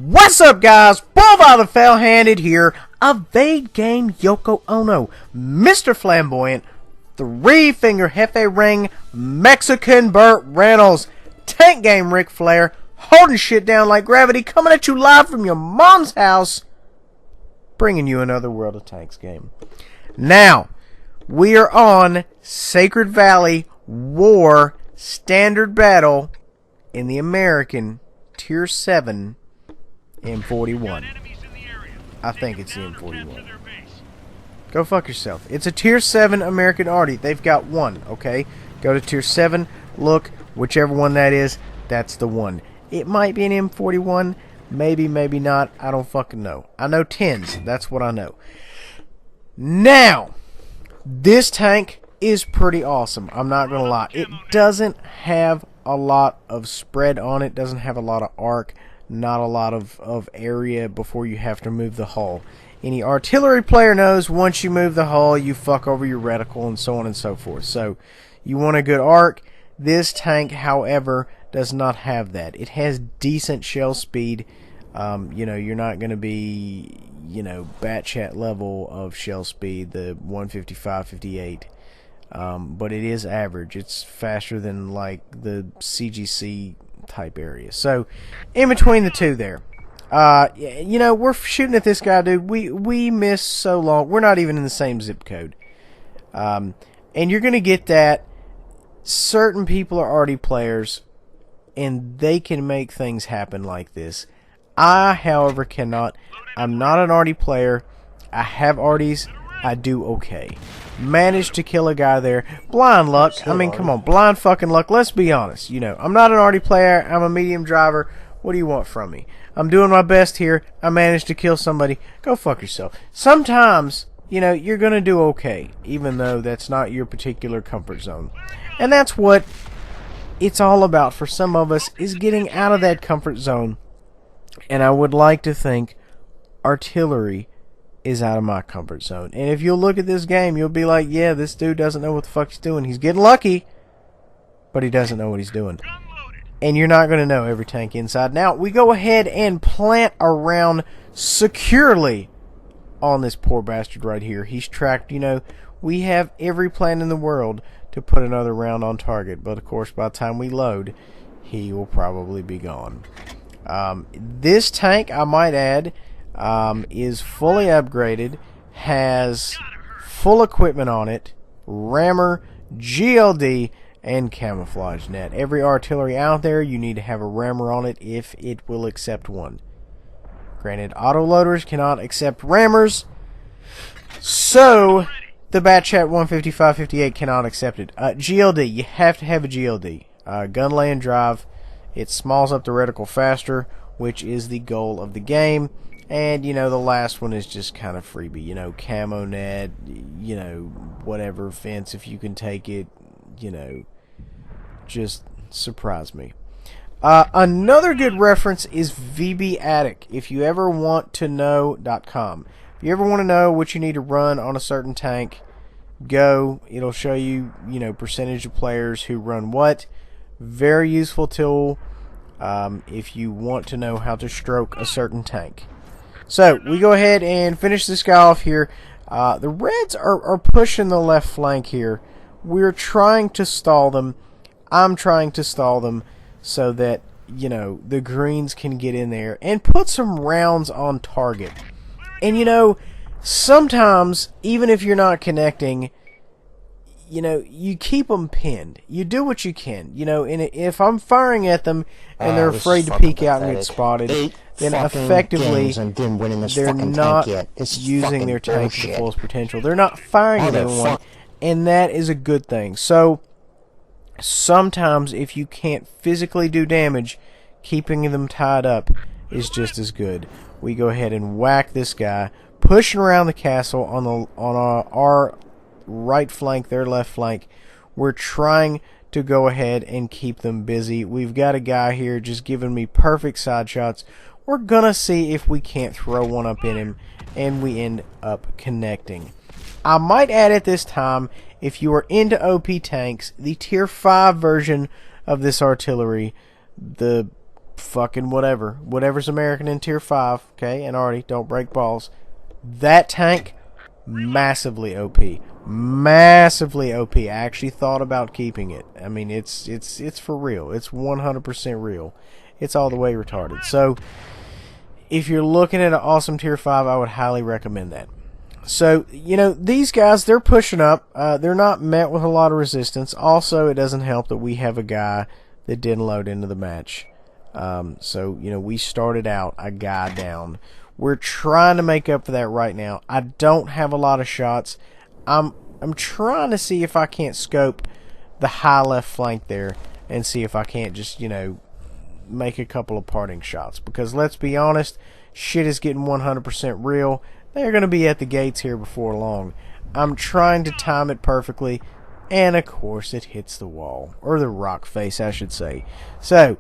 What's up, guys? Bullby the Fell-Handed here. Evade Game Yoko Ono, Mr. Flamboyant, Three-Finger Hefe Ring, Mexican Burt Reynolds, Tank Game Ric Flair, holding shit down like gravity, coming at you live from your mom's house, bringing you another World of Tanks game. Now, we are on Sacred Valley War Standard Battle in the American Tier 7 M41. I think it's the M41. Go fuck yourself. It's a Tier 7 American Arty. They've got one, okay? Go to Tier 7, look, whichever one that is, that's the one. It might be an M41, maybe, maybe not, I don't fucking know. I know 10s, that's what I know. Now, this tank is pretty awesome, I'm not gonna lie. It doesn't have a lot of spread on it, doesn't have a lot of arc, not a lot of area before you have to move the hull. Any artillery player knows once you move the hull, you fuck over your reticle and so on and so forth. So, you want a good arc. This tank, however, does not have that. It has decent shell speed. You know, you're not going to be, you know, batchat level of shell speed, the 155, 58. But it is average. It's faster than, like, the CGC type area. So, in between the two there. You know, we're shooting at this guy, dude. We missed so long. We're not even in the same zip code. And you're going to get that. Certain people are already players, and they can make things happen like this. I, however, cannot. I'm not an arty player. I have arties. I do okay. Managed to kill a guy there. Blind luck. I mean, come on. Blind fucking luck. Let's be honest. You know, I'm not an arty player. I'm a medium driver. What do you want from me? I'm doing my best here. I managed to kill somebody. Go fuck yourself. Sometimes, you know, you're going to do okay, even though that's not your particular comfort zone. And that's what it's all about for some of us, is getting out of that comfort zone. And I would like to think artillery is out of my comfort zone. And if you'll look at this game, you'll be like, yeah, this dude doesn't know what the fuck he's doing. He's getting lucky, but he doesn't know what he's doing. And you're not going to know every tank inside. Now, we go ahead and plant around securely on this poor bastard right here. He's tracked, you know, we have every plan in the world to put another round on target. But, of course, by the time we load, he will probably be gone. This tank, I might add, is fully upgraded, has full equipment on it, rammer, GLD, and camouflage net. Every artillery out there, you need to have a rammer on it if it will accept one. Granted, autoloaders cannot accept rammers, so the Batchat 155-58 cannot accept it. GLD, you have to have a GLD. Gun lay and drive. It smalls up the reticle faster, which is the goal of the game. And, you know, the last one is just kind of freebie. You know, camo net, you know, whatever, fence if you can take it, you know, just surprise me. Another good reference is VB Attic. If you ever want to know.com. If you ever want to know what you need to run on a certain tank, go. It'll show you, you know, percentage of players who run what. Very useful tool if you want to know how to stroke a certain tank. So, we go ahead and finish this guy off here. The Reds are pushing the left flank here. We're trying to stall them. I'm trying to stall them so that, you know, the Greens can get in there and put some rounds on target. And, you know, sometimes, even if you're not connecting, you know, you keep them pinned. You do what you can. You know, and if I'm firing at them and they're afraid to peek out and get spotted, then effectively they're not using their tank to the fullest potential. They're not firing at anyone, and that is a good thing. So, sometimes if you can't physically do damage, keeping them tied up is just as good. We go ahead and whack this guy, pushing around the castle on our right flank, their left flank. We're trying to go ahead and keep them busy. We've got a guy here just giving me perfect side shots. We're gonna see if we can't throw one up in him, and we end up connecting. I might add at this time, if you are into OP tanks, the Tier 5 version of this artillery, the fucking whatever's American in tier 5, okay, and already don't break balls. That tank, massively OP. Massively OP. I actually thought about keeping it. I mean, it's for real. It's 100% real. It's all the way retarded. So, if you're looking at an awesome tier 5, I would highly recommend that. So, you know, these guys, they're pushing up. They're not met with a lot of resistance. Also, it doesn't help that we have a guy that didn't load into the match. So, you know, we started out a guy down. We're trying to make up for that right now. I don't have a lot of shots. I'm trying to see if I can't scope the high left flank there and see if I can't just, you know, make a couple of parting shots. Because let's be honest, shit is getting 100% real. They're going to be at the gates here before long. I'm trying to time it perfectly, and of course it hits the wall, or the rock face, I should say. So,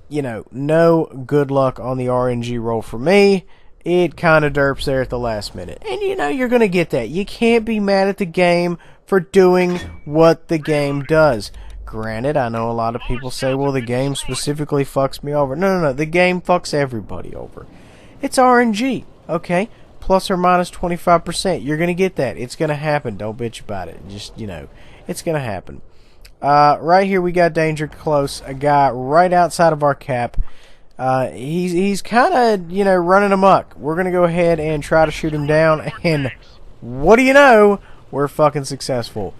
you know, no good luck on the RNG roll for me. It kind of derps there at the last minute. And you know you're going to get that. You can't be mad at the game for doing what the game does. Granted, I know a lot of people say, well, the game specifically fucks me over. No. The game fucks everybody over. It's RNG, okay? Plus or minus 25%. You're going to get that. It's going to happen. Don't bitch about it. Just, you know, it's going to happen. Right here we got danger close. A guy right outside of our cap. He's kind of, you know, running amok. We're going to go ahead and try to shoot him down. And what do you know? We're fucking successful.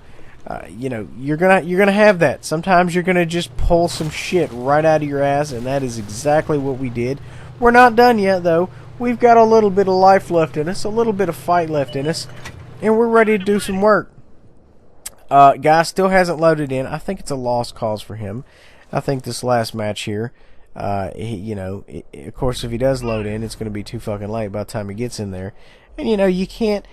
You know, you're gonna have that. Sometimes you're gonna just pull some shit right out of your ass, and that is exactly what we did. We're not done yet, though. We've got a little bit of life left in us, a little bit of fight left in us, and we're ready to do some work. Guy still hasn't loaded in. I think it's a lost cause for him. I think this last match here, you know, of course, if he does load in, it's going to be too fucking late by the time he gets in there. And, you know, you can't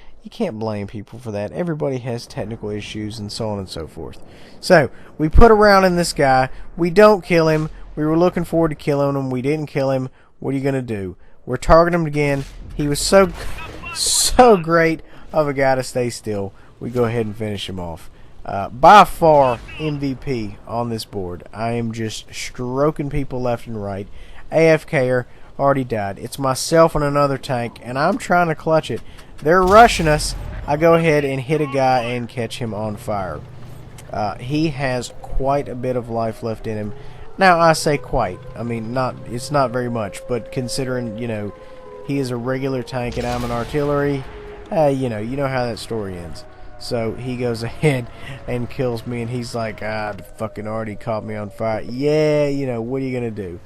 blame people for that. Everybody has technical issues and so on and so forth. So, we put a round in this guy. We don't kill him. We were looking forward to killing him. We didn't kill him. What are you going to do? We're targeting him again. He was so great of a guy to stay still. We go ahead and finish him off. By far MVP on this board. I am just stroking people left and right. AFKer already died. It's myself and another tank, and I'm trying to clutch it. They're rushing us. I go ahead and hit a guy and catch him on fire. He has quite a bit of life left in him. Now, I say quite. I mean, it's not very much, but considering, you know, he is a regular tank and I'm an artillery, you know how that story ends. So he goes ahead and kills me, and he's like, fucking already caught me on fire. Yeah, you know, what are you going to do?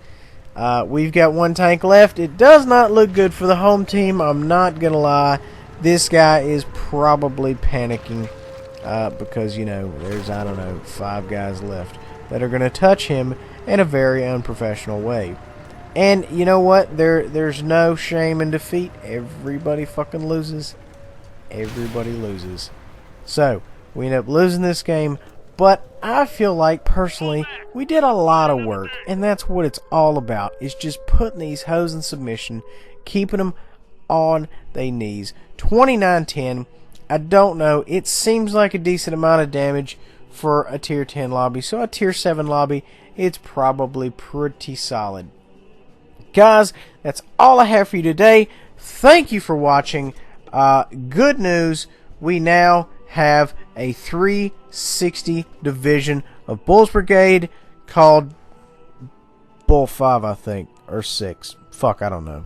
We've got one tank left. It does not look good for the home team. I'm not going to lie. This guy is probably panicking because, you know, there's, I don't know, 5 guys left that are going to touch him in a very unprofessional way. And you know what? There's no shame in defeat. Everybody fucking loses. Everybody loses. So, we end up losing this game, but I feel like, personally, we did a lot of work, and that's what it's all about, is just putting these hoes in submission, keeping them on their knees. 29-10, I don't know, it seems like a decent amount of damage for a tier 10 lobby, so a tier 7 lobby, it's probably pretty solid. Guys, that's all I have for you today. Thank you for watching. Good news, we now have a 360 division of Bulls Brigade called Bull 5, I think, or 6. Fuck, I don't know.